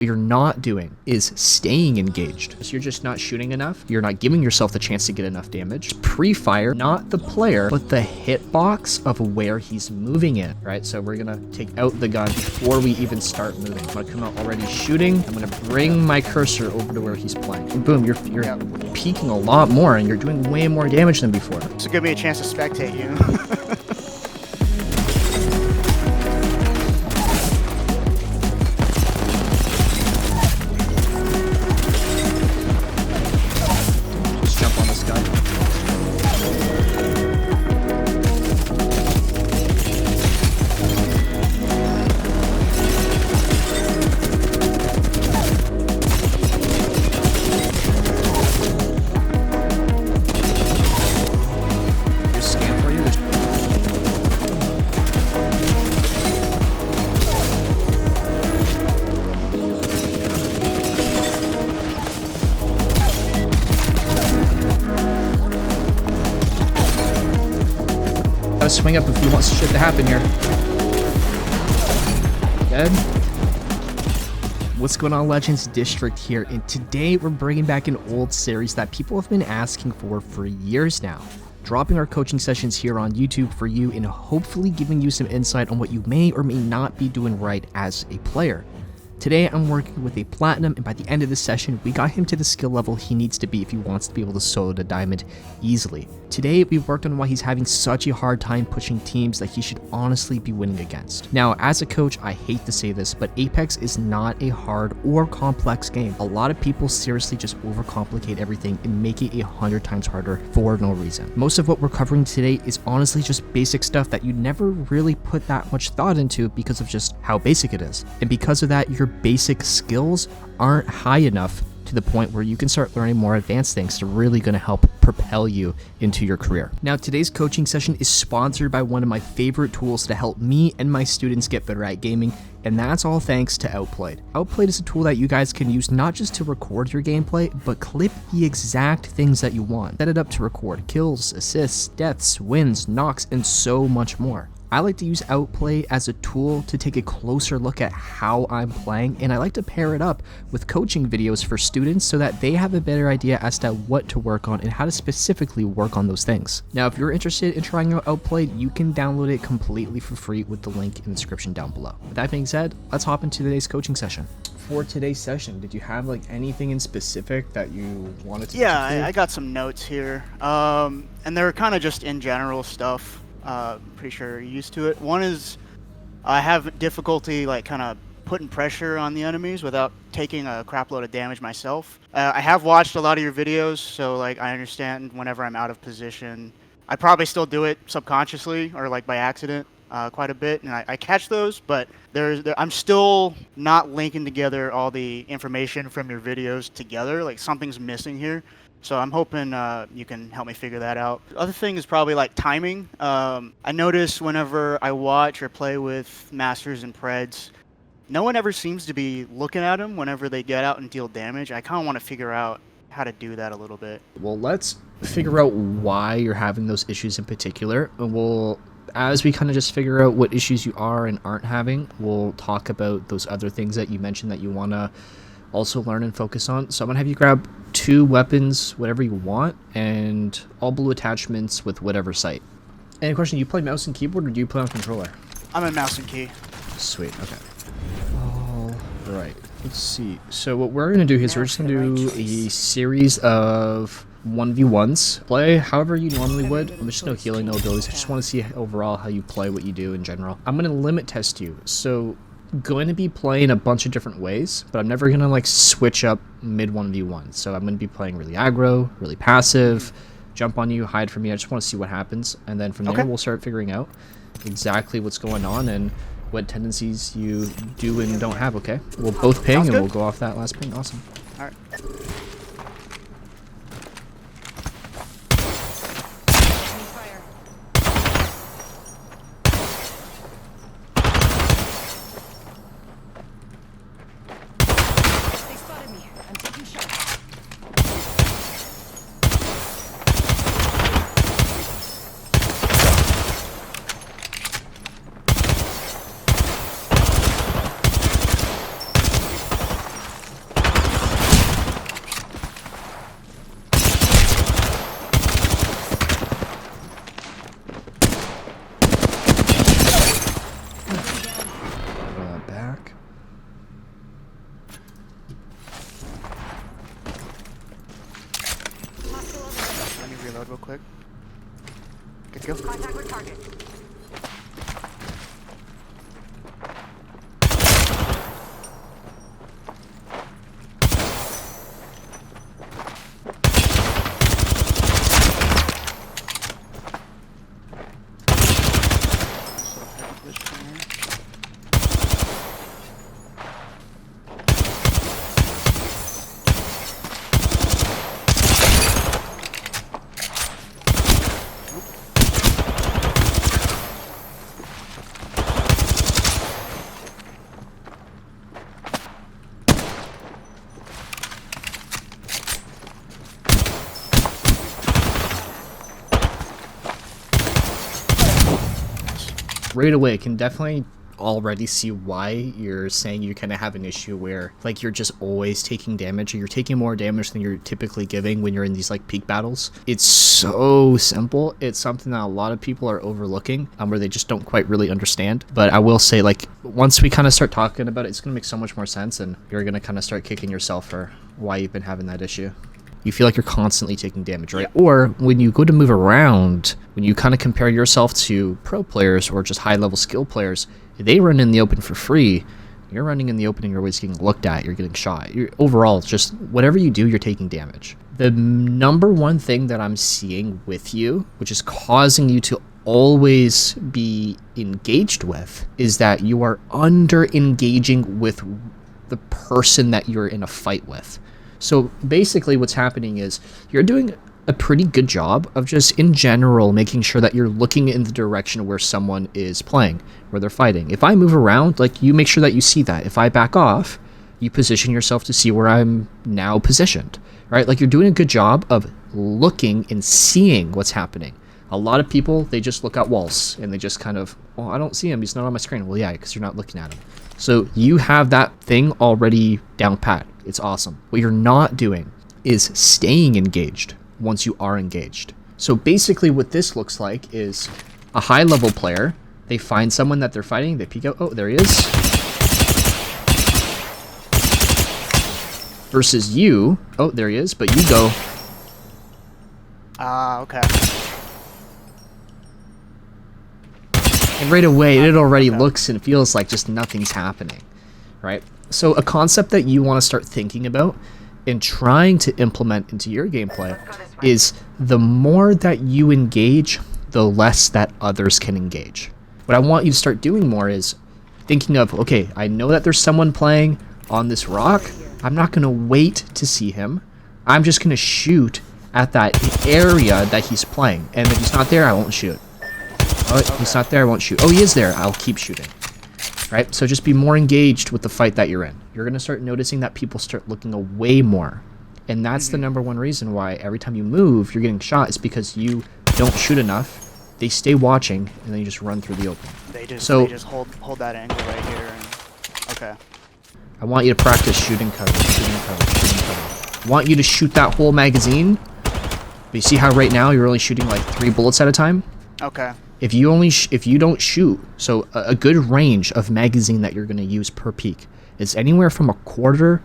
What you're not doing is staying engaged. So you're just not shooting enough. You're not giving yourself the chance to get enough damage. Pre-fire, not the player, but the hitbox of where he's moving in, right? So we're gonna take out the gun before we even start moving. I'm gonna come out already shooting. I'm gonna bring my cursor over to where he's playing. And boom, you're peeking a lot more and you're doing way more damage than before. This will give me a chance to spectate you. Gotta swing up if he wants shit to happen here. Dead. What's going on, Legends? District here, and today we're bringing back an old series that people have been asking for years now. Dropping our coaching sessions here on YouTube for you and hopefully giving you some insight on what you may or may not be doing right as a player. Today I'm working with a Platinum, and by the end of this session we got him to the skill level he needs to be if he wants to be able to solo the Diamond easily. Today we worked on why he's having such a hard time pushing teams that he should honestly be winning against. Now, as a coach, I hate to say this, but Apex is not a hard or complex game. A lot of people seriously just overcomplicate everything and make it 100 times harder for no reason. Most of what we're covering today is honestly just basic stuff that you never really put that much thought into because of just how basic it is. And because of that, your basic skills aren't high enough to the point where you can start learning more advanced things that are really going to help propel you into your career. Now, today's coaching session is sponsored by one of my favorite tools to help me and my students get better at gaming, and that's all thanks to Outplayed. Outplayed is a tool that you guys can use not just to record your gameplay, but clip the exact things that you want. Set it up to record kills, assists, deaths, wins, knocks, and so much more. I like to use Outplay as a tool to take a closer look at how I'm playing, and I like to pair it up with coaching videos for students so that they have a better idea as to what to work on and how to specifically work on those things. Now, if you're interested in trying out Outplay, you can download it completely for free with the link in the description down below. With that being said, let's hop into today's coaching session. For today's session, did you have like anything in specific that you wanted to do? Yeah, I got some notes here, and they're kind of just in general stuff. Pretty sure you're used to it. One is I have difficulty like kind of putting pressure on the enemies without taking a crap load of damage myself. I have watched a lot of your videos, so like I understand whenever I'm out of position. I probably still do it subconsciously or like by accident quite a bit, and I catch those, but I'm still not linking together all the information from your videos together. Like something's missing here. So I'm hoping you can help me figure that out. The other thing is probably like timing. I notice whenever I watch or play with Masters and Preds, no one ever seems to be looking at them whenever they get out and deal damage. I kind of want to figure out how to do that a little bit. Well, let's figure out why you're having those issues in particular. And as we kind of just figure out what issues you are and aren't having, we'll talk about those other things that you mentioned that you want to also learn and focus on. So I'm gonna have you grab 2 weapons, whatever you want, and all blue attachments with whatever sight. And question, do you play mouse and keyboard or do you play on controller? I'm a mouse and key. Sweet, okay. All right, let's see. So what we're gonna do is we're just gonna do a series of 1v1s. Play however you normally would. I'm just no healing, no abilities. I just want to see overall how you play, what you do in general. I'm gonna limit test you. So going to be playing a bunch of different ways, but I'm never gonna like switch up mid 1v1. So I'm gonna be playing really aggro, really passive, jump on you, hide from me. I just want to see what happens, and then from there we'll start figuring out exactly what's going on and what tendencies you do and don't have. Okay, we'll both ping and we'll go off that last ping. Awesome. All right. real quick. Good kill. Contact with target. Right away, can definitely already see why you're saying you kind of have an issue where like you're just always taking damage, or you're taking more damage than you're typically giving when you're in these like peak battles. It's so simple. It's something that a lot of people are overlooking, where they just don't quite really understand. But I will say, like, once we kind of start talking about it, it's gonna make so much more sense, and you're gonna kind of start kicking yourself for why you've been having that issue. You feel like you're constantly taking damage, right? Or when you go to move around, when you kind of compare yourself to pro players or just high-level skill players, they run in the open for free. You're running in the open and you're always getting looked at, you're getting shot. Overall, just whatever you do, you're taking damage. The number one thing that I'm seeing with you, which is causing you to always be engaged with, is that you are under-engaging with the person that you're in a fight with. So basically what's happening is you're doing a pretty good job of just in general making sure that you're looking in the direction where someone is playing, where they're fighting. If I move around, like, you make sure that you see that. If I back off, you position yourself to see where I'm now positioned, right? Like, you're doing a good job of looking and seeing what's happening. A lot of people, they just look at walls and they just kind of, well, I don't see him, he's not on my screen. Well, yeah, because you're not looking at him. So you have that thing already down pat. It's awesome. What you're not doing is staying engaged once you are engaged. So basically what this looks like is a high level player, they find someone that they're fighting, they peek out, oh, there he is. Versus you, oh, there he is, but you go. Okay. And right away, it already looks and feels like just nothing's happening, right? So a concept that you want to start thinking about and trying to implement into your gameplay is the more that you engage, the less that others can engage. What I want you to start doing more is thinking of, okay, I know that there's someone playing on this rock. I'm not going to wait to see him. I'm just going to shoot at that area that he's playing. And if he's not there, I won't shoot. Oh, he's not there, I won't shoot. Oh, he is there, I'll keep shooting. Right? So just be more engaged with the fight that you're in. You're going to start noticing that people start looking away more. And that's the number one reason why every time you move, you're getting shot. Is because you don't shoot enough. They stay watching, and then you just run through the open. They just hold that angle right here. And, okay. I want you to practice shooting cover, shooting cover, shooting cover. I want you to shoot that whole magazine. But you see how right now you're only shooting like 3 bullets at a time? Okay. If you only if you don't shoot, so a good range of magazine that you're going to use per peak is anywhere from 1/4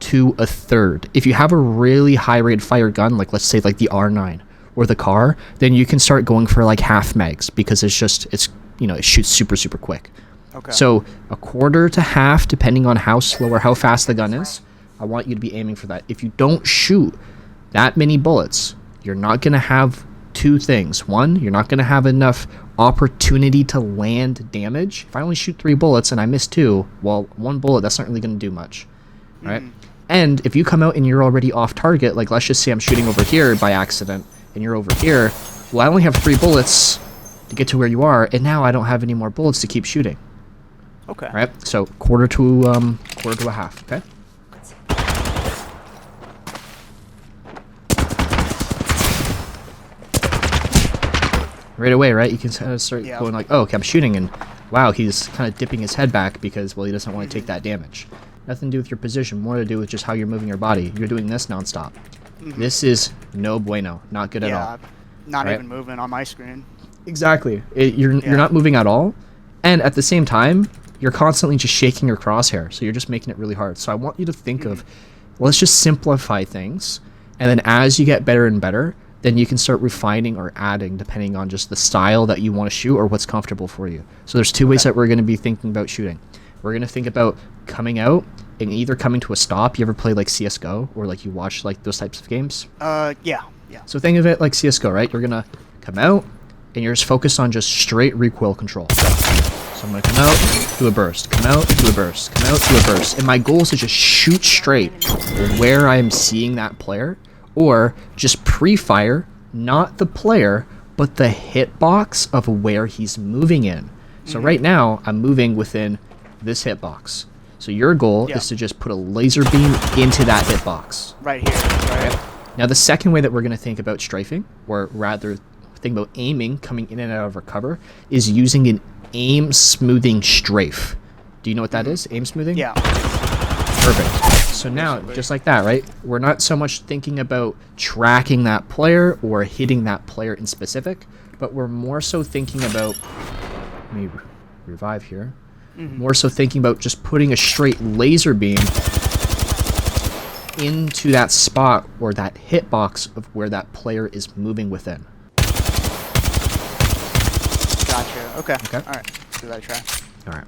to 1/3. If you have a really high rate fire gun, like let's say like the R9 or the car, then you can start going for like half mags, because it's it shoots super quick. Okay. So 1/4 to half, depending on how slow or how fast the gun is. I want you to be aiming for that. If you don't shoot that many bullets, you're not going to have two things. One, you're not going to have enough opportunity to land damage. If I only shoot 3 bullets and I miss 2, well, 1 bullet, that's not really going to do much, right? And if you come out and you're already off target, like let's just say I'm shooting over here by accident and you're over here, well, I only have 3 bullets to get to where you are, and now I don't have any more bullets to keep shooting. Okay. Right? So 1/4 to 1/2, okay? Right away, right? You can kind of start going like, oh, okay, I'm shooting, and wow, he's kind of dipping his head back because, well, he doesn't want to take that damage. Nothing to do with your position, more to do with just how you're moving your body. You're doing this nonstop. This is no bueno, not good at all. Not even moving on my screen. Exactly. You're not moving at all, and at the same time, you're constantly just shaking your crosshair, so you're just making it really hard. So I want you to think of, let's just simplify things, and then as you get better and better, then you can start refining or adding depending on just the style that you want to shoot or what's comfortable for you. So there's two ways that we're going to be thinking about shooting. We're going to think about coming out and either coming to a stop. You ever play like CSGO or like you watch like those types of games? Yeah. So think of it like CSGO, right? You're going to come out and you're just focused on just straight recoil control. So I'm going to come out, do a burst, come out, do a burst, come out, do a burst. And my goal is to just shoot straight where I am seeing that player, or just pre-fire, not the player, but the hitbox of where he's moving in. So right now, I'm moving within this hitbox. So your goal is to just put a laser beam into that hitbox. Right here. Right. Now the second way that we're going to think about strafing, or rather think about aiming, coming in and out of our cover, is using an aim smoothing strafe. Do you know what that is? Aim smoothing? Yeah. Perfect. So now, just like that, right? We're not so much thinking about tracking that player or hitting that player in specific, but we're more so thinking about, let me revive here, more so thinking about just putting a straight laser beam into that spot or that hitbox of where that player is moving within. Gotcha. Okay. Okay. All right. Give that a try. All right.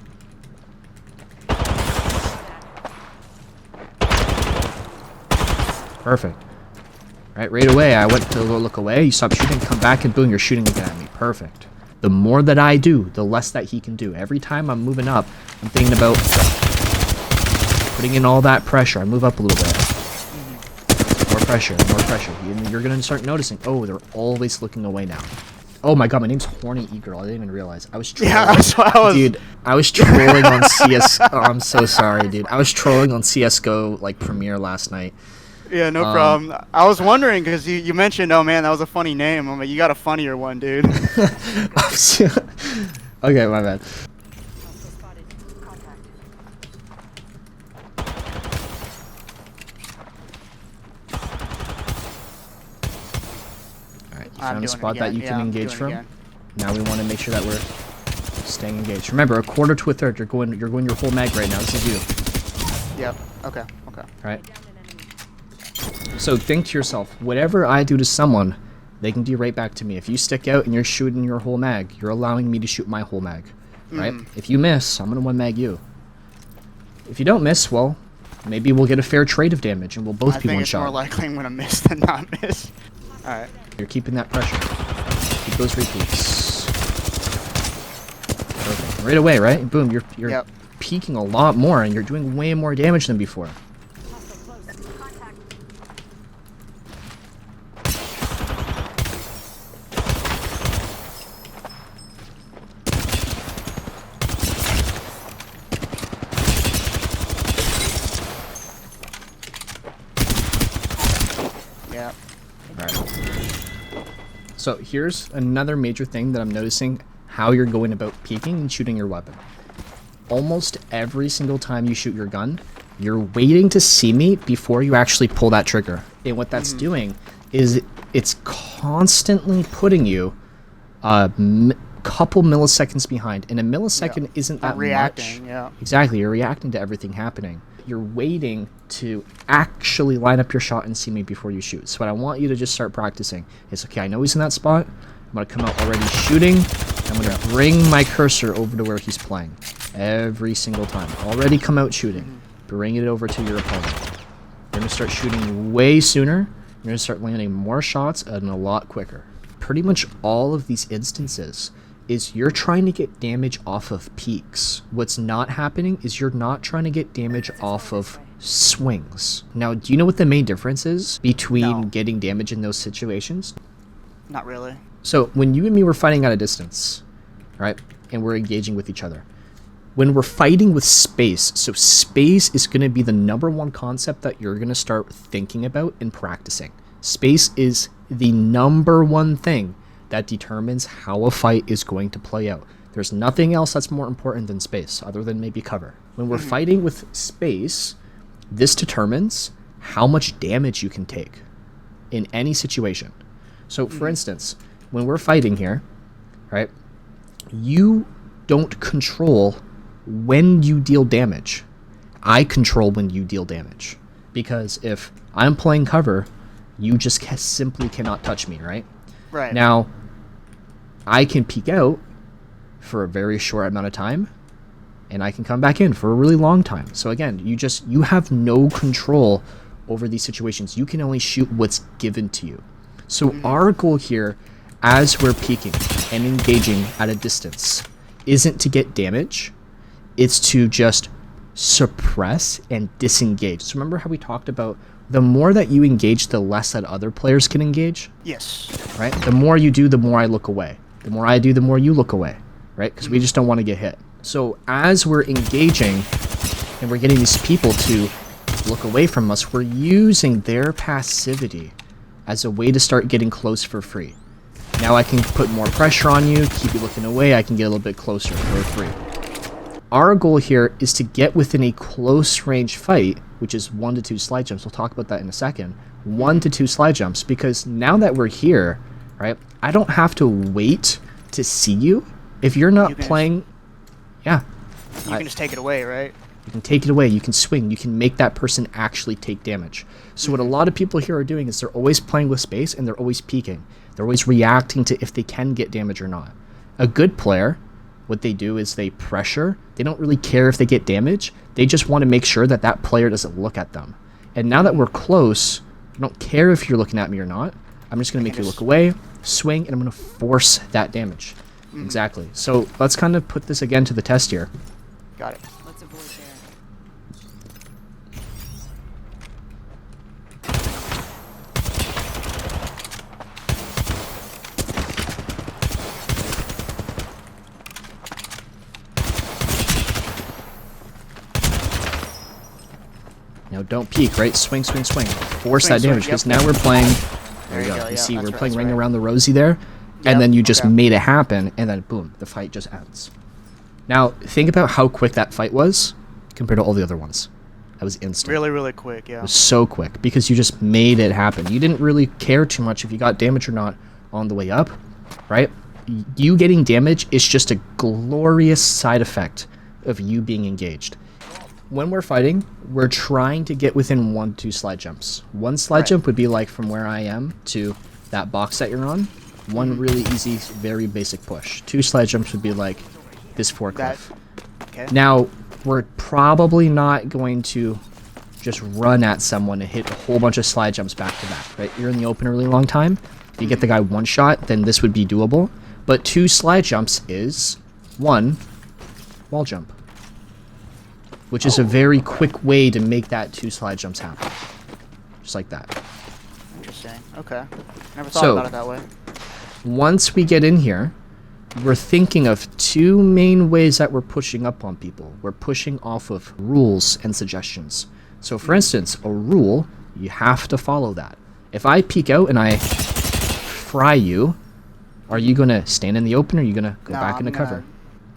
Perfect. Right away, I went to look away, you stop shooting, come back, and boom, you're shooting again at me. Perfect. The more that I do, the less that he can do. Every time I'm moving up, I'm thinking about putting in all that pressure. I move up a little bit. More pressure, more pressure. And you're going to start noticing, oh, they're always looking away now. Oh my god, my name's Horny E-Girl. I didn't even realize. I was trolling. Yeah, that's what I was... Dude, I was trolling on CS... Oh, I'm so sorry, dude. I was trolling on CSGO, like, Premiere last night. Yeah, no problem. I was wondering because you mentioned, oh man, that was a funny name. I'm like, you got a funnier one, dude. Okay, my bad. Alright, you found a spot that you can engage from. Now we want to make sure that we're staying engaged. Remember, a quarter to a third. You're going your whole mag right now. This is you. Yep. Okay. Alright. So think to yourself, whatever I do to someone, they can do right back to me. If you stick out and you're shooting your whole mag, you're allowing me to shoot my whole mag, right? If you miss, I'm going to one mag you. If you don't miss, well, maybe we'll get a fair trade of damage and we'll both be one shot. I think it's more likely I'm going to miss than not miss. Alright. You're keeping that pressure. Keep those repeats. Perfect. Right away, right? Boom, you're peaking a lot more and you're doing way more damage than before. So here's another major thing that I'm noticing how you're going about peeking and shooting your weapon. Almost every single time you shoot your gun, you're waiting to see me before you actually pull that trigger. And what that's doing is it's constantly putting you a couple milliseconds behind. And a millisecond isn't that reacting, much. Exactly, you're reacting to everything happening. You're waiting to actually line up your shot and see me before you shoot. So what I want you to just start practicing is, okay, I know he's in that spot. I'm going to come out already shooting. I'm going to bring my cursor over to where he's playing every single time. Already come out shooting. Bring it over to your opponent. You're going to start shooting way sooner. You're going to start landing more shots and a lot quicker. Pretty much all of these instances is you're trying to get damage off of peaks. What's not happening is you're not trying to get damage off of swings. Now, do you know what the main difference is between getting damage in those situations? Not really. So when you and me were fighting at a distance, right, and we're engaging with each other, when we're fighting with space, so space is going to be the #1 concept that you're going to start thinking about and practicing. Space is the #1 thing that determines how a fight is going to play out. There's nothing else that's more important than space, other than maybe cover. When we're fighting with space, this determines how much damage you can take in any situation. So, for instance, when we're fighting here, right, you don't control when you deal damage. I control when you deal damage. Because if I'm playing cover You just simply cannot touch me, right? Right. Now, I can peek out for a very short amount of time, and I can come back in for a really long time. So again, you have no control over these situations. You can only shoot what's given to you. So our goal here, as we're peeking and engaging at a distance, isn't to get damage. It's to just suppress and disengage. So remember how we talked about the more that you engage, the less that other players can engage? Yes. Right? The more you do, the more I look away. The more I do, the more you look away. Right? Because we just don't want to get hit. So as we're engaging and we're getting these people to look away from us, we're using their passivity as a way to start getting close for free. Now I can put more pressure on you, keep you looking away, I can get a little bit closer for free. Our goal here is to get within a close range fight, which is 1 to 2 slide jumps. We'll talk about that in a second. 1 to 2 slide jumps, because now that we're here, right, I don't have to wait to see you. If you're not playing, yeah. You can just take it away, right? You can take it away, you can swing, you can make that person actually take damage. So what a lot of people here are doing is they're always playing with space and they're always peeking. They're always reacting to if they can get damage or not. A good player, what they do is they pressure. They don't really care if they get damage. They just want to make sure that that player doesn't look at them. And now that we're close, I don't care if you're looking at me or not. I'm just going to make you look away, swing, and I'm going to force that damage. Exactly. So let's kind of put this again to the test here. Got it. Let's avoid there. Now don't peek, right? Swing, swing, swing. Force Swing, that damage, swing, because yep. now we're playing... There There you you go. go, You yeah, see, that's we're right, playing that's ring right. around the rosy there, and Yep, then you just okay. made it happen, and then boom, the fight just ends. Now, think about how quick that fight was compared to all the other ones. That was instant. Really, really quick, yeah. It was so quick, because you just made it happen. You didn't really care too much if you got damage or not on the way up, right? You getting damage is just a glorious side effect of you being engaged. When we're fighting, we're trying to get within 1 to 2 slide jumps. One slide Right. jump would be like from where I am to that box that you're on. One really easy, very basic push. 2 slide jumps would be like this forklift. Okay. Now, we're probably not going to just run at someone and hit a whole bunch of slide jumps back to back, right? You're in the open a really long time. If you get the guy one shot, then this would be doable. But 2 slide jumps is 1 wall jump, which is a very quick way to make that 2 slide jumps happen. Just like that. Interesting. Okay. Never thought So- about it that way. Once we get in here, we're thinking of 2 main ways that we're pushing up on people. We're pushing off of rules and suggestions. So for instance, a rule, you have to follow that. If I peek out and I fry you, are you going to stand in the open or are you going to go back into cover?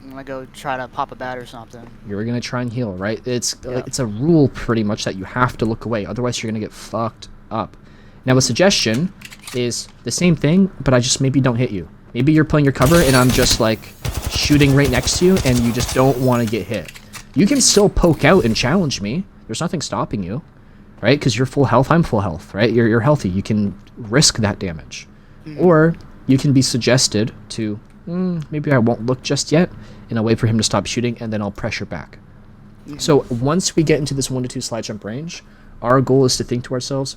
I'm gonna go try to pop a bat or something. You're going to try and heal, right? It's Yeah. it's a rule pretty much that you have to look away. Otherwise, you're going to get fucked up. Now, a suggestion is the same thing, but I just maybe don't hit you. Maybe you're playing your cover and I'm just like shooting right next to you and you just don't want to get hit. You can still poke out and challenge me. There's nothing stopping you, right? Because you're full health, I'm full health, right? You're healthy. You can risk that damage. Or you can be suggested to, maybe I won't look just yet, and I'll wait for him to stop shooting, and then I'll pressure back. So once we get into this 1 to 2 slide jump range, our goal is to think to ourselves,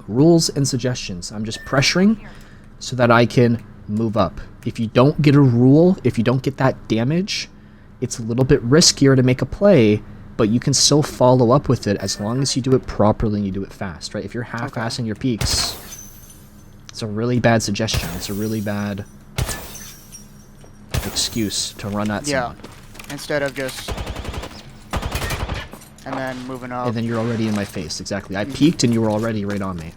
rules and suggestions. I'm just pressuring so that I can move up. If you don't get a rule, if you don't get that damage, it's a little bit riskier to make a play, but you can still follow up with it as long as you do it properly and you do it fast, right? If you're half-assing your peaks, it's a really bad suggestion. It's a really bad excuse to run at Yeah. someone. Instead of just and then moving up. And then you're already in my face, exactly. I peeked and you were already right on me.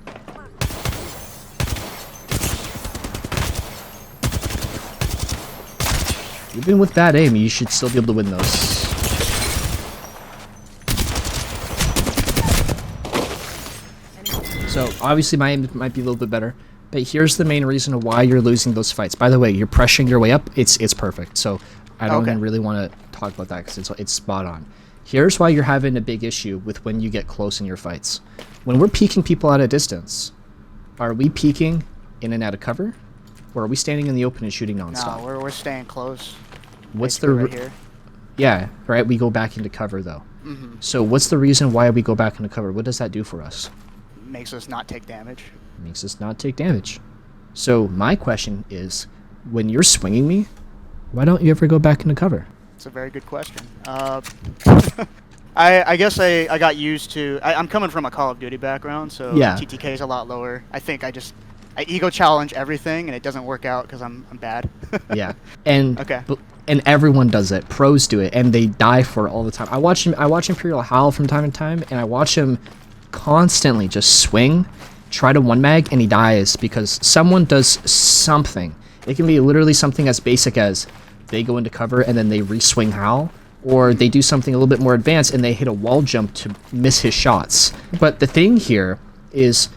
Even with bad aim, you should still be able to win those. So, obviously my aim might be a little bit better, but here's the main reason why you're losing those fights. By the way, you're pressuring your way up, it's perfect. So, I don't even really want to talk about that because it's spot on. Here's why you're having a big issue with when you get close in your fights. When we're peeking people at a distance, Are we peeking in and out of cover? Or are we standing in the open and shooting nonstop? No, we're staying close. What's Basically the... right here? Yeah, right? We go back into cover, though. So what's the reason why we go back into cover? What does that do for us? Makes us not take damage. Makes us not take damage. So my question is, when you're swinging me, why don't you ever go back into cover? It's a very good question. I guess I got used to... I'm coming from a Call of Duty background, so Yeah. TTK is a lot lower. I think I ego challenge everything, and it doesn't work out because I'm bad. Yeah, and Okay. And everyone does it. Pros do it, and they die for it all the time. I watch Imperial howl from time to time, and I watch him constantly just swing, try to one mag, and he dies because someone does something. It can be literally something as basic as they go into cover and then they re-swing howl, or they do something a little bit more advanced and they hit a wall jump to miss his shots. But the thing here is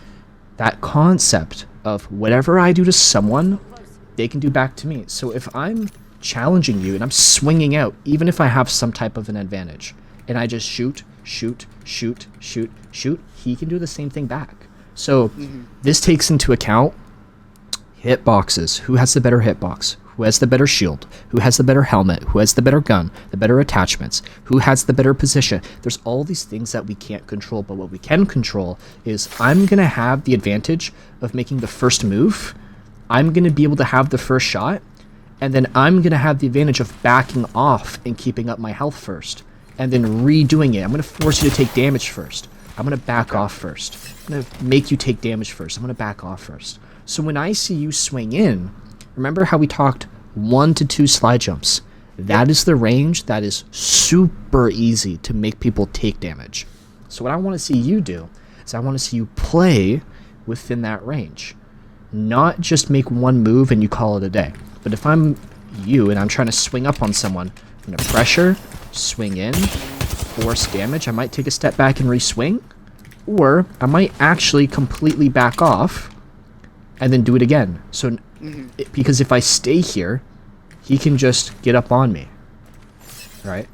that concept of whatever I do to someone, they can do back to me. So if I'm challenging you and I'm swinging out, even if I have some type of an advantage, and I just shoot, he can do the same thing back. So this takes into account hitboxes. Who has the better hitbox? Who has the better shield? Who has the better helmet? Who has the better gun? The better attachments? Who has the better position? There's all these things that we can't control, but what we can control is I'm going to have the advantage of making the first move. I'm going to be able to have the first shot, and then I'm going to have the advantage of backing off and keeping up my health first, and then redoing it. I'm going to force you to take damage first. I'm going to back off first. I'm going to make you take damage first. I'm going to back off first. So when I see you swing in, remember how we talked 1 to 2 slide jumps? That is the range that is super easy to make people take damage. So what I want to see you do is I want to see you play within that range. Not just make one move and you call it a day. But if I'm you and I'm trying to swing up on someone, I'm going to pressure, swing in, force damage. I might take a step back and re-swing, or I might actually completely back off and then do it again. So, because if I stay here, he can just get up on me, right?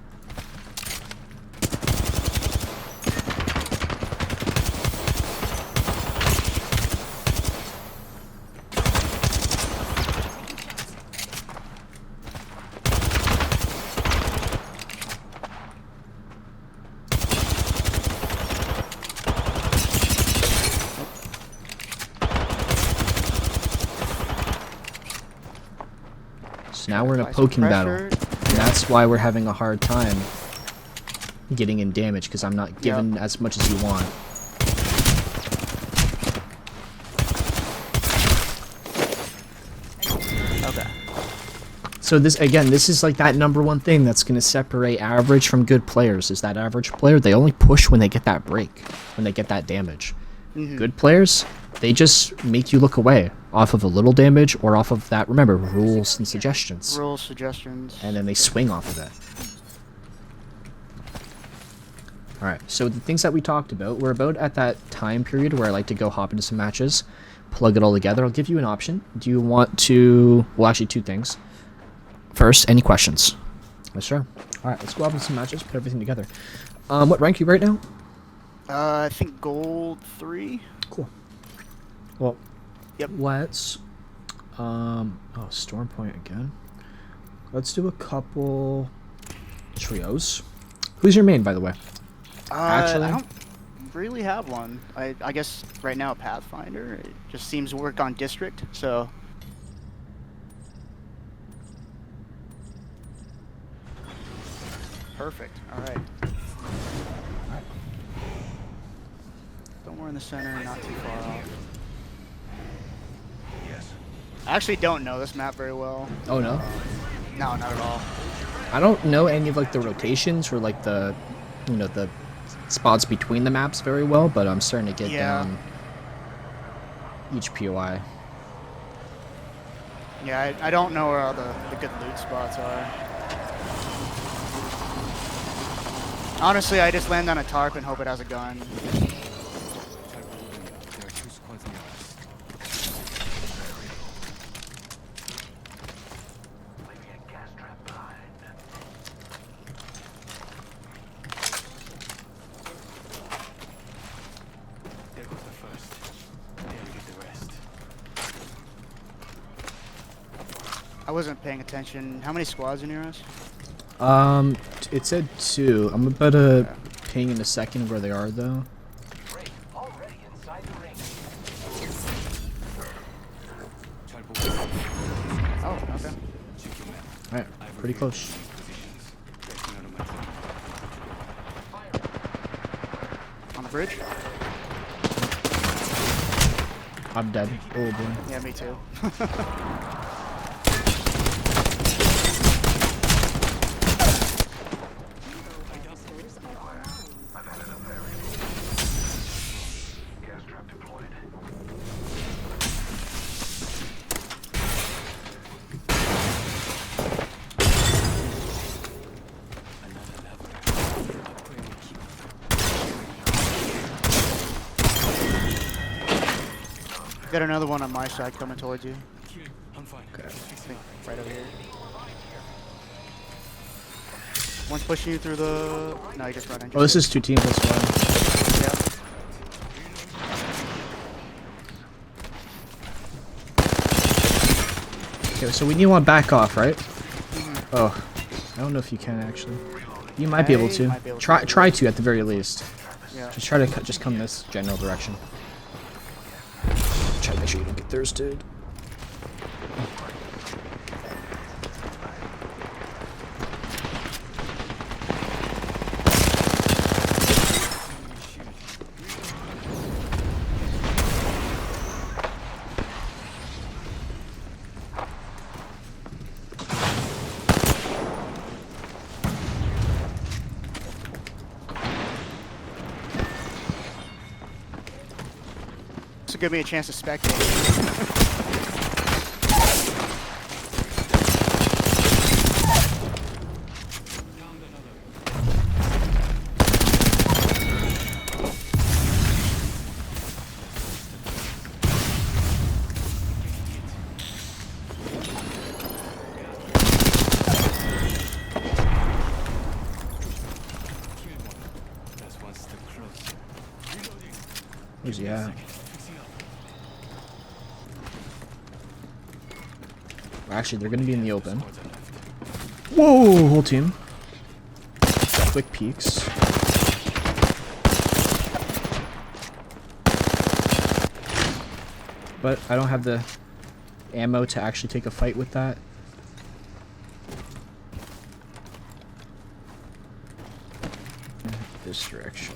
So now we're in a poking battle, and that's why we're having a hard time getting in damage, because I'm not giving as much as you want. Okay. So this is like that number one thing that's going to separate average from good players, is that average player, they only push when they get that break, when they get that damage. Good players, they just make you look away off of a little damage or off of that, remember, rules and suggestions. Rules, suggestions. And then they swing off of it. Alright, so the things that we talked about, we're about at that time period where I like to go hop into some matches, plug it all together. I'll give you an option. Do you want to... Well, actually, 2 things. First, any questions? Yes, sir. Alright, let's go hop into some matches, put everything together. What rank are you right now? I think gold 3. Cool. Well, Yep. let's... oh, Storm Point again. Let's do a couple trios. Who's your main, by the way? Actually, I don't really have one. I guess right now Pathfinder. It just seems to work on District, so... Perfect. Alright. Somewhere in the center, not too far off. I actually don't know this map very well. Oh, no? No, not at all. I don't know any of, like, the rotations or, like, the, you know, the spots between the maps very well, but I'm starting to get down each POI. Yeah, I don't know where all the good loot spots are. Honestly, I just land on a tarp and hope it has a gun. I wasn't paying attention. How many squads are near us? It said 2. I'm about to Okay. ping in a second where they are, though. Oh, okay. Alright, pretty close. On the bridge? I'm dead. Oh boy. Yeah, me too. Got another one on my side coming towards you. Okay. I think right over here. One's pushing you through the... No, you just run in. Oh, this is 2 teams, that's why. Yeah. Okay, so we need one back off, right? Oh, I don't know if you can actually. You might be able to. Might be able to. Try to at the very least. Yeah. Just try to just come this general direction. Try to make sure you don't get thirsted. This will give me a chance to spectate. Where's he at? Actually, they're gonna be in the open. Whoa, whole team. Quick peeks. But I don't have the ammo to actually take a fight with that. This direction.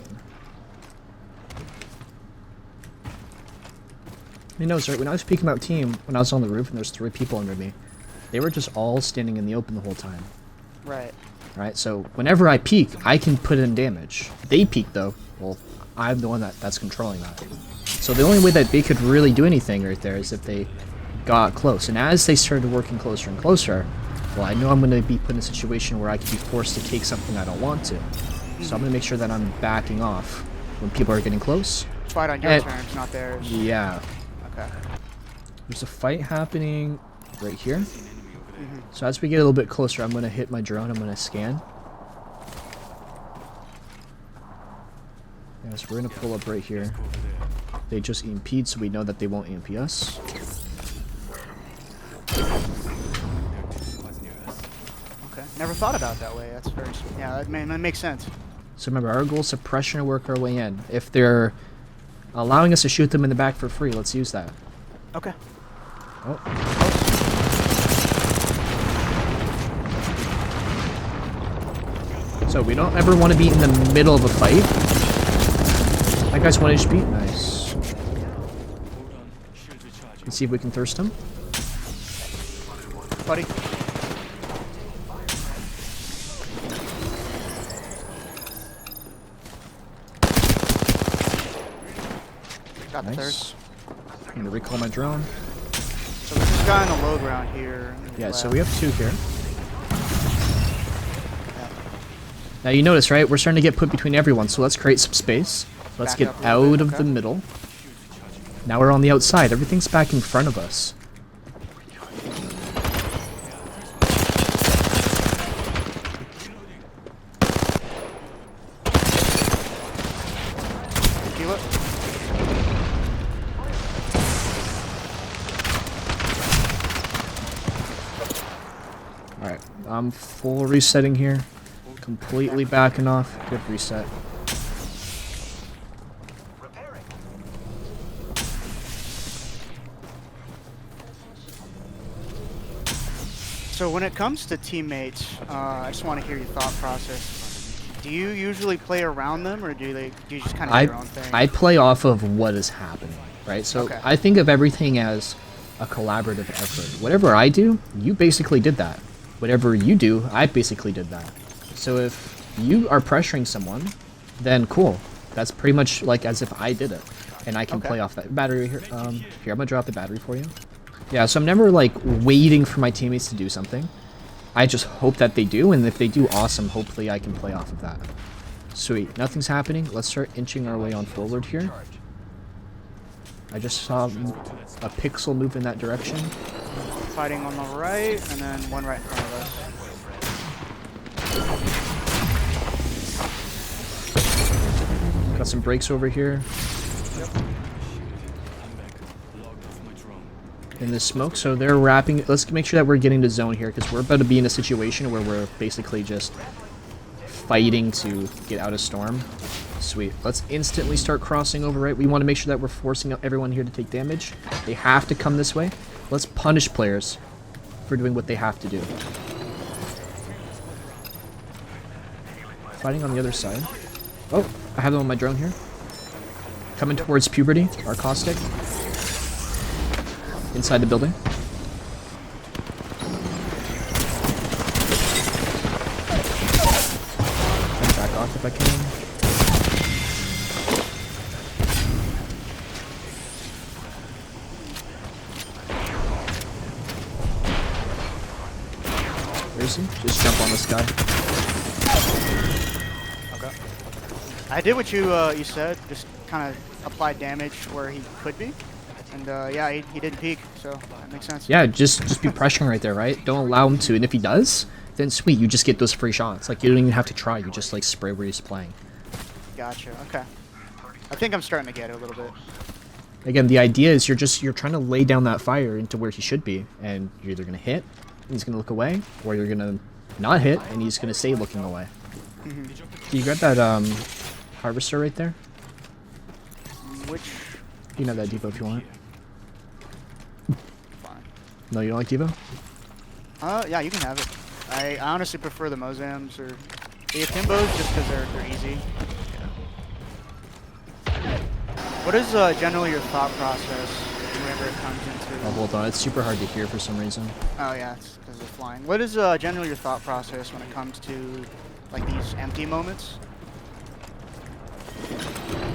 You know, right, when I was peeking out team, when I was on the roof and there's 3 people under me, they were just all standing in the open the whole time. Right. Right, so whenever I peek, I can put in damage. They peek though, well, I'm the one that's controlling that. So the only way that they could really do anything right there is if they got close. And as they started working closer and closer, well, I know I'm going to be put in a situation where I could be forced to take something I don't want to. So I'm going to make sure that I'm backing off when people are getting close. Fight on your terms, not theirs. Yeah. Okay. There's a fight happening right here. So as we get a little bit closer, I'm going to hit my drone. I'm going to scan. Yes, we're going to pull up right here. They just EMP'd, so we know that they won't EMP us. Okay. Never thought about it that way. That's very... Yeah, that makes sense. So remember, our goal is to pressure and work our way in. If they're allowing us to shoot them in the back for free, let's use that. Okay. Oh. So we don't ever want to be in the middle of a fight. That guy's 1 HP. Nice. Let's see if we can thirst him. Buddy. Got the Nice. thirst. I'm gonna recall my drone. So there's this guy on the low ground here. Yeah, so we have 2 here. Now you notice, right? We're starting to get put between everyone, so let's create some space. Let's Back get up a little out bit, of okay. the middle. Now we're on the outside. Everything's back in front of us. Heal it. I'm full resetting here. Completely backing off. Good reset. So when it comes to teammates, I just want to hear your thought process. Do you usually play around them, or do you just kind of do your own thing? I play off of what is happening, right? So Okay. I think of everything as a collaborative effort. Whatever I do, you basically did that. Whatever you do, I basically did that. So if you are pressuring someone, then cool. That's pretty much like as if I did it, and I can play off that battery here. Here, I'm gonna drop the battery for you. Yeah, so I'm never like waiting for my teammates to do something. I just hope that they do, and if they do, awesome. Hopefully I can play off of that. Sweet. Nothing's happening. Let's start inching our way on forward here. I just saw a pixel move in that direction. Fighting on the right, and then one right in front of us. Got some brakes over here. In the smoke, so they're wrapping. Let's make sure that we're getting to zone here, because we're about to be in a situation where we're basically just fighting to get out of storm. Sweet. Let's instantly start crossing over, right? We want to make sure that we're forcing everyone here to take damage. They have to come this way. Let's punish players for doing what they have to do. Fighting on the other side. Oh, I have them on my drone here. Coming towards puberty, our caustic. Inside the building. Back off if I can. Where is he? Just jump on this guy. Okay. I did what you said. Just kind of applied damage where he could be. And yeah, he didn't peek, so that makes sense. Yeah, just be pressuring right there, right? Don't allow him to, and if he does, then sweet, you just get those free shots. Like, you don't even have to try, you just, like, spray where he's playing. Gotcha, okay. I think I'm starting to get it a little bit. Again, the idea is you're trying to lay down that fire into where he should be, and you're either going to hit, and he's going to look away, or you're going to not hit, and he's going to stay looking away. Can you grab that, harvester right there? Which? You can have that Devo if you want. Fine. No, you don't like Devo? Yeah, you can have it. I honestly prefer the Mozams or the Akimbos just because they're easy. What is generally your thought process whenever it comes into... Oh, hold on. It's super hard to hear for some reason. Oh, yeah, it's because they're flying. What is generally your thought process when it comes to, like, these empty moments?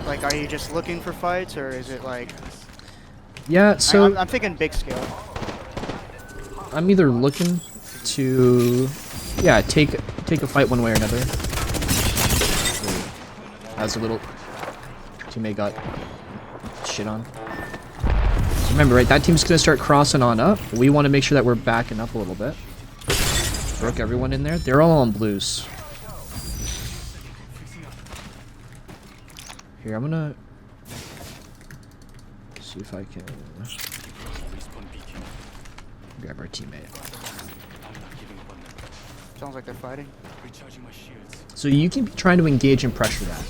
Like, are you just looking for fights, or is it like... Yeah, so... I'm thinking big scale. I'm either looking to... Yeah, take a fight one way or another. As a little... Teammate got shit on. Remember, right, that team's gonna start crossing on up. We want to make sure that we're backing up a little bit. Broke everyone in there. They're all on blues. Here, I'm gonna see if I can grab our teammate. Sounds like they're fighting. So you can be trying to engage and pressure that.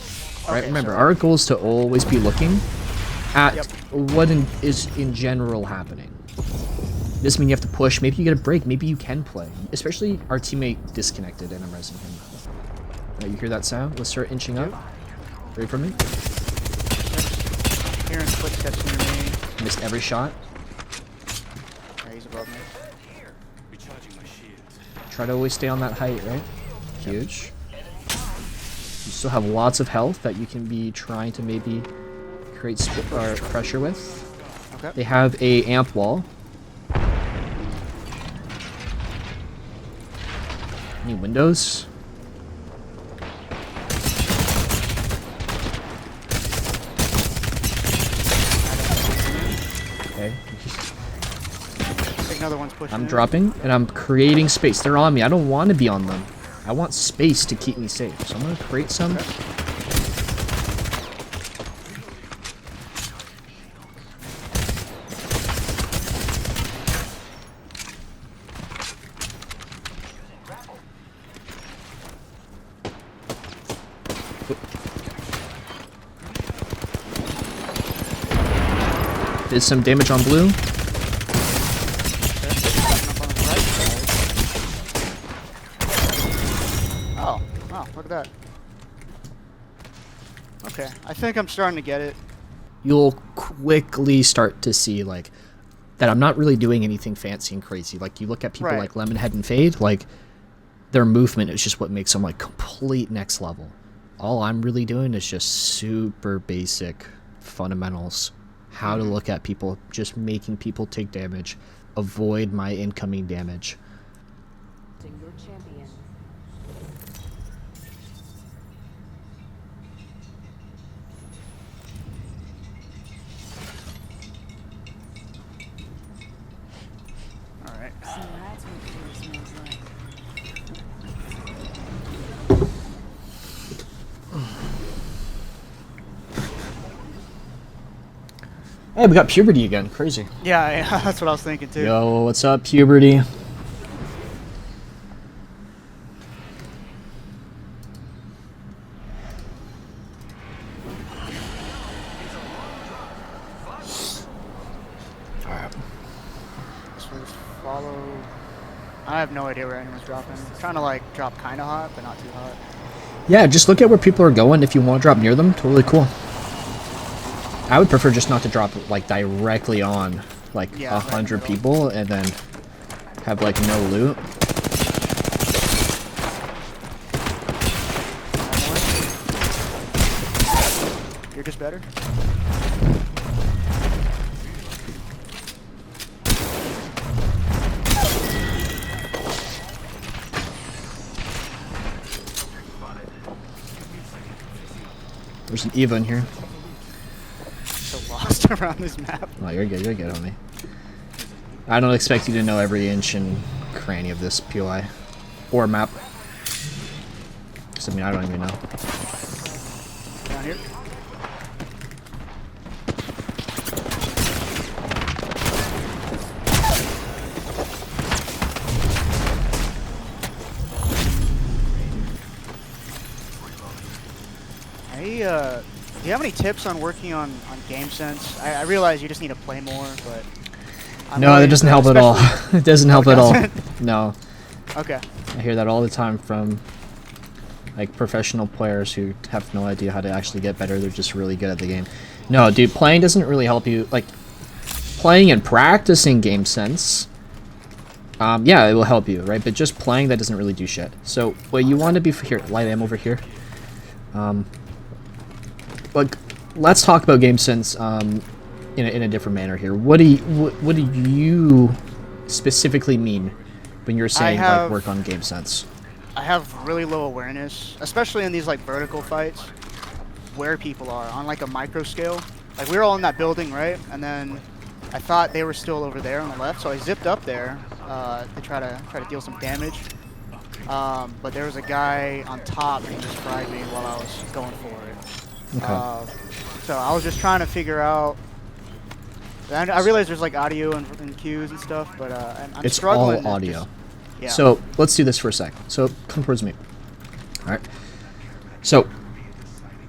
Right? Okay, Remember, so- our goal is to always be looking at what is in general happening. Doesn't mean you have to push. Maybe you get a break. Maybe you can play. Especially our teammate disconnected and I'm resing him. Right, you hear that sound? Let's start inching up. Ready for me? Hearing footsteps near me. Missed every shot. Yeah, he's above me. Try to always stay on that height, right? Huge. You still have lots of health that you can be trying to maybe create pressure with. Okay. They have a amp wall. Any windows? Okay. I think another one's pushing I'm in. dropping and I'm creating space. They're on me. I don't want to be on them. I want space to keep me safe. So I'm going to create some. Okay. Did some damage on blue. Oh, wow, look at that. Okay, I think I'm starting to get it. You'll quickly start to see, like, that I'm not really doing anything fancy and crazy. Like, you look at people like Lemonhead and Fade, like, their movement is just what makes them, like, complete next level. All I'm really doing is just super basic fundamentals. How to look at people, just making people take damage, avoid my incoming damage. Your champion. All right. So that's what fear smells like. Hey, we got Puberty again. Crazy. Yeah, that's what I was thinking too. Yo, what's up, Puberty? Alright. This was follow. I have no idea where anyone's dropping. Trying to like drop kind of hot, but not too hot. Yeah, just look at where people are going. If you want to drop near them, totally cool. I would prefer just not to drop like directly on like 100 people and then have like no loot. You're just better. There's an Eva in here. So lost around this map. Oh, you're good, homie. I don't expect you to know every inch and cranny of this POI or map. Cause I mean, I don't even know. Down here. Hey, do you have any tips on working on game sense? I realize you just need to play more, but no, that doesn't help at all. It doesn't help at all. No. Okay. I hear that all the time from like professional players who have no idea how to actually get better. They're just really good at the game. No, dude, playing doesn't really help you. Like playing and practicing game sense. Yeah, it will help you, right? But just playing, that doesn't really do shit. So what you want to be here, light ammo over here. Like, let's talk about game sense in a different manner here. What do you specifically mean when you're saying like work on game sense? I have really low awareness, especially in these like vertical fights, where people are on like a micro scale. Like we were all in that building, right? And then I thought they were still over there on the left, so I zipped up there to try to deal some damage. But there was a guy on top and he just fried me while I was going for it. Okay. So I was just trying to figure out. And I realize there's like audio and cues and stuff, but I'm it's struggling. all audio. Yeah. So let's do this for a sec. So come towards me. All right. So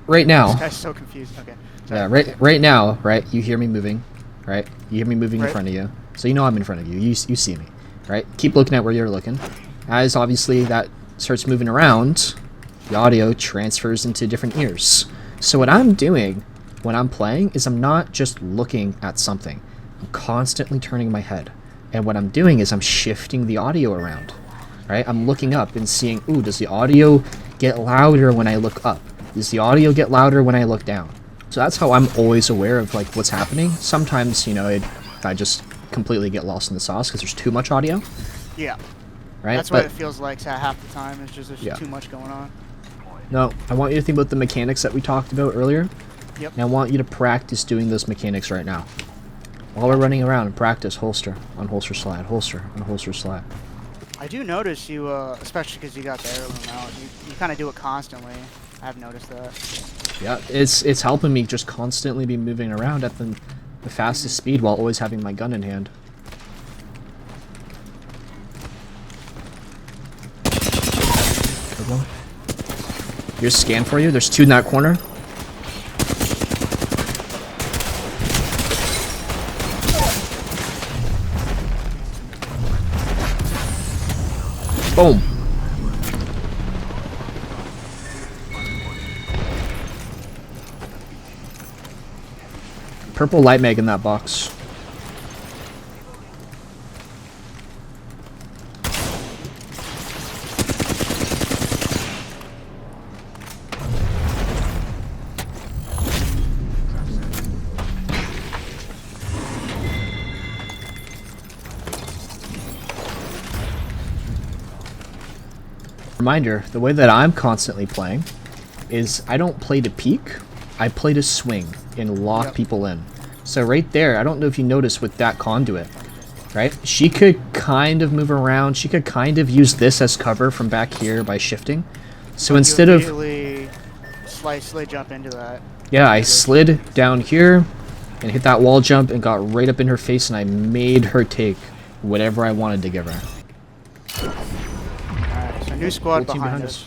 right now. This guy's so confused. Okay. Sorry. Yeah. Right now. Right. You hear me moving. Right. You hear me moving in Right. front of you. So you know I'm in front of you. You see me. Right. Keep looking at where you're looking. As obviously that starts moving around, the audio transfers into different ears. So what I'm doing when I'm playing is I'm not just looking at something. I'm constantly turning my head. And what I'm doing is I'm shifting the audio around. Right? I'm looking up and seeing, ooh, does the audio get louder when I look up? Does the audio get louder when I look down? So that's how I'm always aware of like what's happening. Sometimes, you know, I just completely get lost in the sauce because there's too much audio. Yeah. Right? That's what it feels like half the time. It's just there's Yeah. too much going on. No, I want you to think about the mechanics that we talked about earlier. Yep. And I want you to practice doing those mechanics right now. While we're running around and practice holster, on holster slide, holster, on holster slide. I do notice you, especially because you got the heirloom out, you kind of do it constantly. I've noticed that. Yeah, it's helping me just constantly be moving around at the fastest speed while always having my gun in hand. Here's a scan for you. There's two in that corner. Boom. Purple light mag in that box. Reminder, the way that I'm constantly playing is I don't play to peek, I play to swing and lock people in. So right there, I don't know if you noticed with that conduit, right? She could kind of move around, she could kind of use this as cover from back here by shifting. So instead of... Slightly jump into that. Yeah, I slid down here and hit that wall jump and got right up in her face and I made her take whatever I wanted to give her. Alright, so new squad Whole team behind us.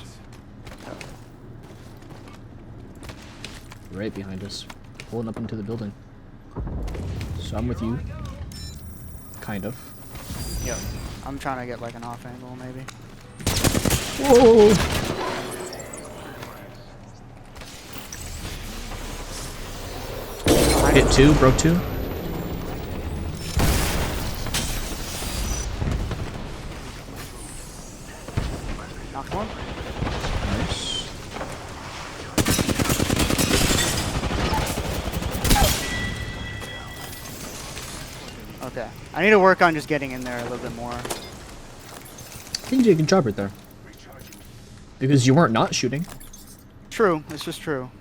Right behind us. Pulling up into the building. So I'm with you. Kind of. Yep. I'm trying to get like an off angle maybe. Whoa! Hit 2, broke 2. Knocked one. Nice. Okay. I need to work on just getting in there a little bit more. I think you did a good job right there. Because you weren't not shooting. True. It's just true.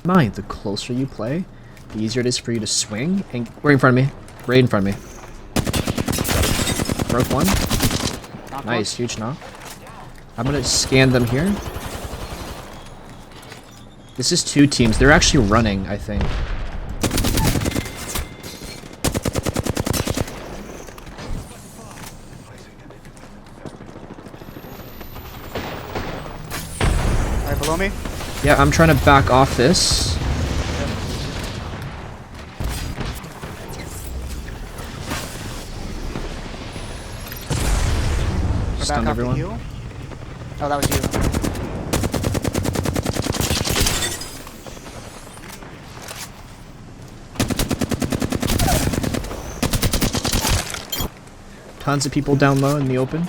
Mind, the closer you play, the easier it is for you to swing. And right in front of me. Right in front of me. Broke one. Knocked Nice, huge knock. I'm gonna scan them here. This is 2 teams. They're actually running, I think. Right below me. Yeah, I'm trying to back off this. We're Stunned back off the everyone. heel. Oh, that was you. Tons of people down low in the open.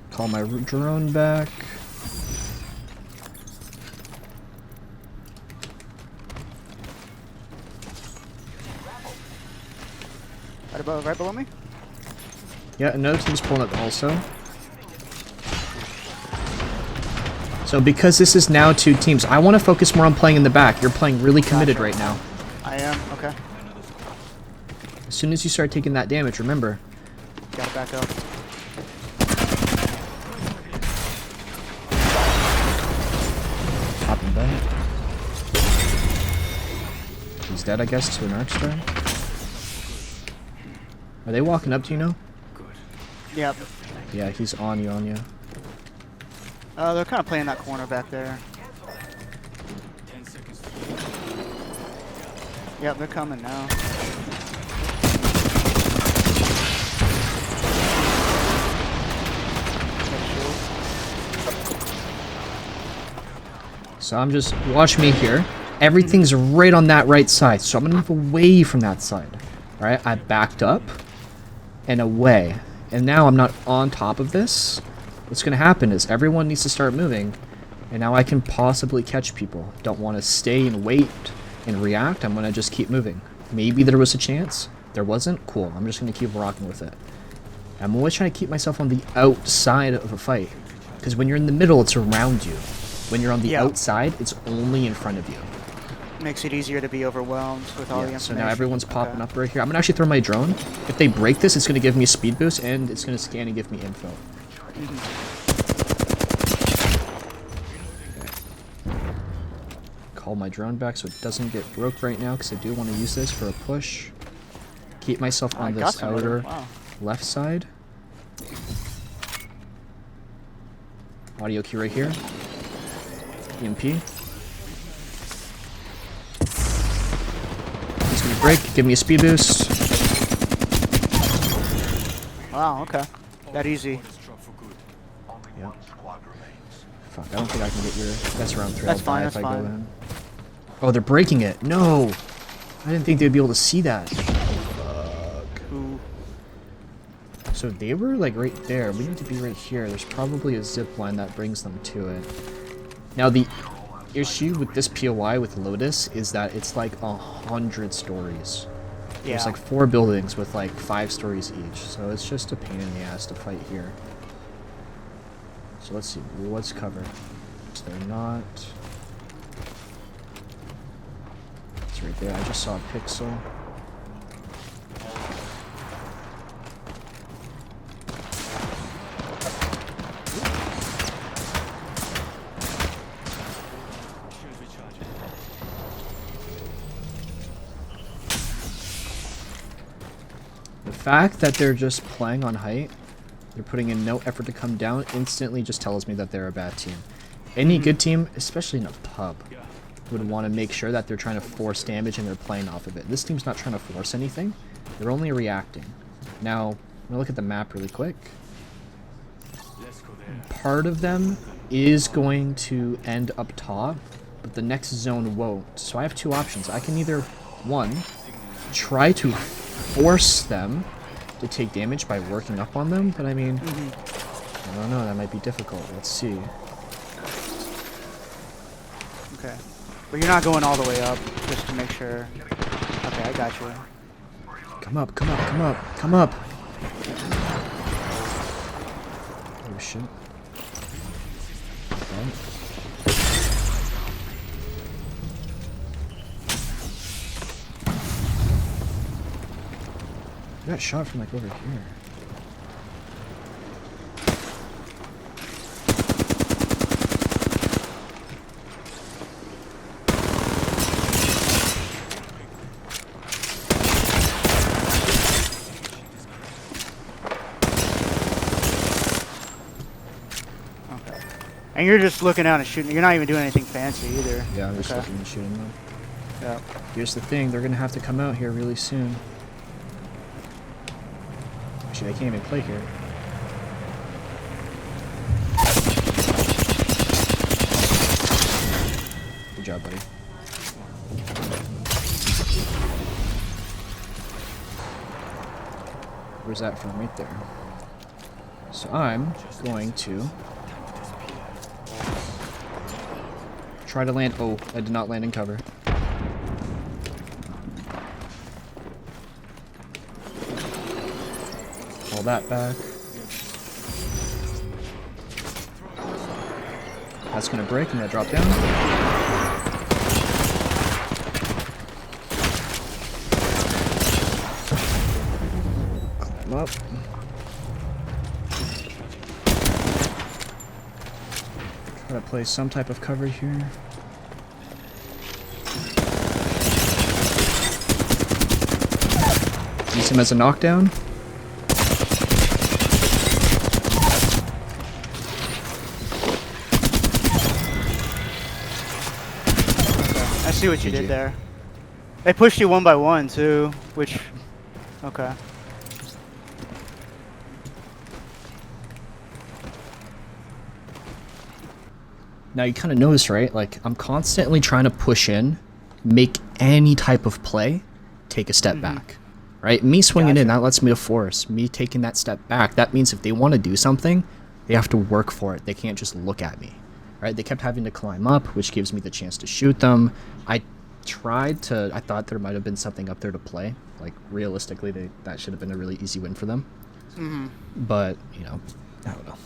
Call my drone back. Right below me. Yeah, another team's pulling up also. So because this is now 2 teams, I want to focus more on playing in the back. You're playing really committed right now. I am. Okay. As soon as you start taking that damage, remember. Gotta back up. Popping back. He's dead, I guess, to an arc star. Are they walking up to you now? Yep. Yeah, he's on you. They're kind of playing that corner back there. Yep, they're coming now. So I'm just, watch me here. Everything's right on that right side, so I'm gonna move away from that side. Alright, I backed up and away. And now I'm not on top of this. What's gonna happen is everyone needs to start moving, and now I can possibly catch people. Don't want to stay and wait and react. I'm gonna just keep moving. Maybe there was a chance. There wasn't? Cool. I'm just gonna keep rocking with it. I'm always trying to keep myself on the outside of a fight. Because when you're in the middle, it's around you. When you're on the outside, it's only in front of you. Makes it easier to be overwhelmed with all the So information. now everyone's popping up right here. I'm gonna actually throw my drone. If they break this, it's gonna give me a speed boost, and it's gonna scan and give me info. Okay. Call my drone back so it doesn't get broke right now, because I do want to use this for a push. Keep myself on this outer left side. Audio key right here. EMP. He's gonna break. Give me a speed boost. Wow, okay. That easy. Yep. Fuck, I don't think I can get your... That's round 3. That's I'll fine, die that's if I go fine. in. Oh, they're breaking it. No! I didn't think they'd be able to see that. Ooh. So they were like right there. We need to be right here. There's probably a zip line that brings them to it. Now the issue with this POI with Lotus is that it's like 100 stories. Yeah. There's like 4 buildings with like 5 stories each. So it's just a pain in the ass to fight here. So let's see. What's covered? So they're not. It's right there. I just saw a pixel. The fact that they're just playing on height, they're putting in no effort to come down, instantly just tells me that they're a bad team. Any good team, especially in a pub, would want to make sure that they're trying to force damage and they're playing off of it. This team's not trying to force anything. They're only reacting. Now, I'm going to look at the map really quick. Part of them is going to end up top, but the next zone won't. So I have 2 options. I can either, 1, try to force them to take damage by working up on them, but I mean, I don't know, that might be difficult. Let's see. Okay. But you're not going all the way up, just to make sure. Okay, I got you. Come up, come up, come up, come up! Oh shit. Okay. I got shot from like over here. Okay. And you're just looking out and shooting. You're not even doing anything fancy either. Yeah, I'm just Okay. looking and shooting them. Yeah. Here's the thing, they're gonna have to come out here really soon. Actually, they can't even play here. Good job, buddy. Where's that from? Right there. So I'm going to try to land. Oh, I did not land in cover. Pull that back. That's gonna break. I'm gonna drop down. Climb up. Try to play some type of cover here. Use him as a knockdown. I see what you GG. did there. They pushed you 1 by 1 too, which. Okay. Now you kind of notice, right? Like, I'm constantly trying to push in, make any type of play, take a step back. Right? Me swinging in, Gotcha. that lets me to force. Me taking that step back, that means if they want to do something, they have to work for it. They can't just look at me. Right? They kept having to climb up, which gives me the chance to shoot them. I thought there might have been something up there to play. Like, realistically, that should have been a really easy win for them. But, you know, I don't know.